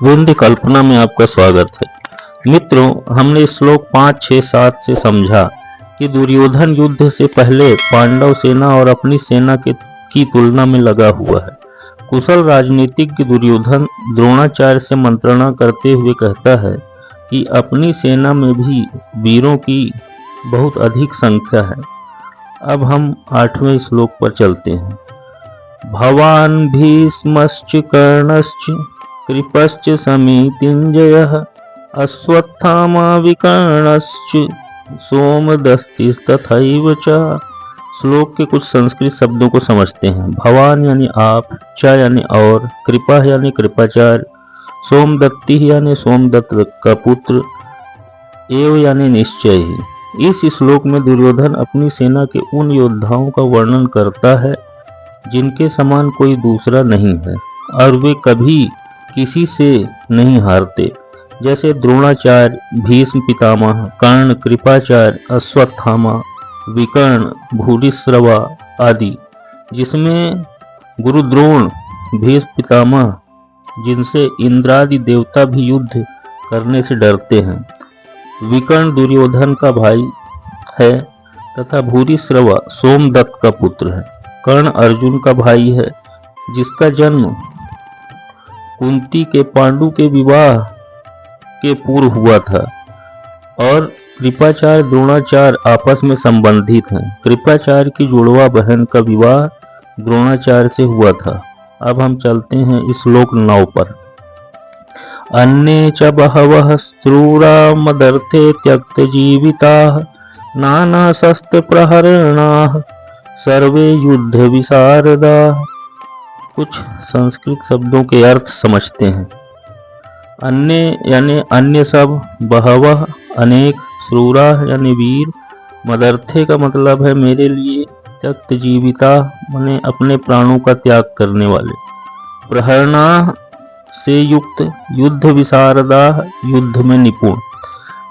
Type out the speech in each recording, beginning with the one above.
विंध्य कल्पना में आपका स्वागत है। मित्रों, हमने श्लोक 5, 6, 7 से समझा कि दुर्योधन युद्ध से पहले पांडव सेना और अपनी सेना की तुलना में लगा हुआ है। कुशल राजनीतिज्ञ दुर्योधन द्रोणाचार्य से मंत्रणा करते हुए कहता है कि अपनी सेना में भी वीरों की बहुत अधिक संख्या है। अब हम 8वें श्लोक पर चलते हैं। भवान् भीष्मश्च कर्णश्च कृपश्च समितिञ्जयः अश्वत्थामा विकर्णश्च सोमदत्तिस्तथैव च। श्लोक के कुछ संस्कृत शब्दों को समझते हैं। भवान यानी आप, च यानी और, कृपा यानी कृपाचार्य, सोमदत्ति यानी सोमदत्त का पुत्र, एव यानी निश्चय ही। इस श्लोक में दुर्योधन अपनी सेना के उन योद्धाओं का वर्णन करता है जिनके समान कोई दूसरा नहीं है और वे कभी किसी से नहीं हारते, जैसे द्रोणाचार्य, भीष्म पितामह, कर्ण, कृपाचार्य, अश्वत्थामा, विकर्ण, भूरिश्रवा आदि। जिसमें गुरु द्रोण, भीष्म पितामह, जिनसे इंद्रादि देवता भी युद्ध करने से डरते हैं, विकर्ण दुर्योधन का भाई है तथा भूरिश्रवा सोमदत्त का पुत्र है, कर्ण अर्जुन का भाई है जिसका जन्म कुंती के पांडु के विवाह के पूर्व हुआ था, और कृपाचार्य द्रोणाचार्य आपस में संबंधित हैं। कृपाचार्य की जुड़वा बहन का विवाह द्रोणाचार्य से हुआ था। अब हम चलते हैं इस श्लोक 9 पर। अन्ये च बहवः स्त्रूरा मदर्थे त्यक्त जीविताः नाना शस्त्र प्रहरणाः सर्वे युद्ध विशारदाः। कुछ संस्कृत शब्दों के अर्थ समझते हैं। अन्य यानी अन्य सब, बहवः अनेक, श्रूरा यानी वीर, मदर्थे का मतलब है मेरे लिए, त्यक्त जीविता माने अपने प्राणों का त्याग करने वाले, प्रहरणा से युक्त, युद्ध विशारदा युद्ध में निपुण।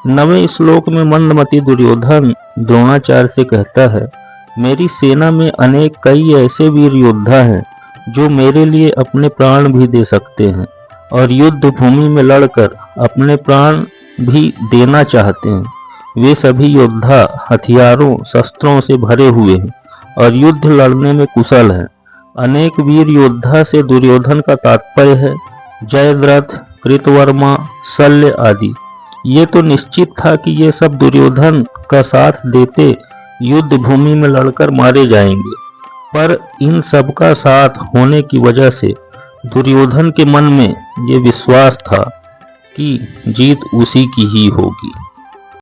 9वें श्लोक में मंदमती दुर्योधन द्रोणाचार्य से कहता है, मेरी सेना में अनेक कई ऐसे वीर योद्धा हैं जो मेरे लिए अपने प्राण भी दे सकते हैं और युद्ध भूमि में लड़कर अपने प्राण भी देना चाहते हैं। वे सभी योद्धा हथियारों, शस्त्रों से भरे हुए हैं और युद्ध लड़ने में कुशल हैं। अनेक वीर योद्धा से दुर्योधन का तात्पर्य है जयद्रथ, कृतवर्मा, शल्य आदि। ये तो निश्चित था कि ये सब दुर्योधन का साथ देते युद्ध भूमि में लड़कर मारे जाएंगे, पर इन सब का साथ होने की वजह से दुर्योधन के मन में ये विश्वास था कि जीत उसी की ही होगी।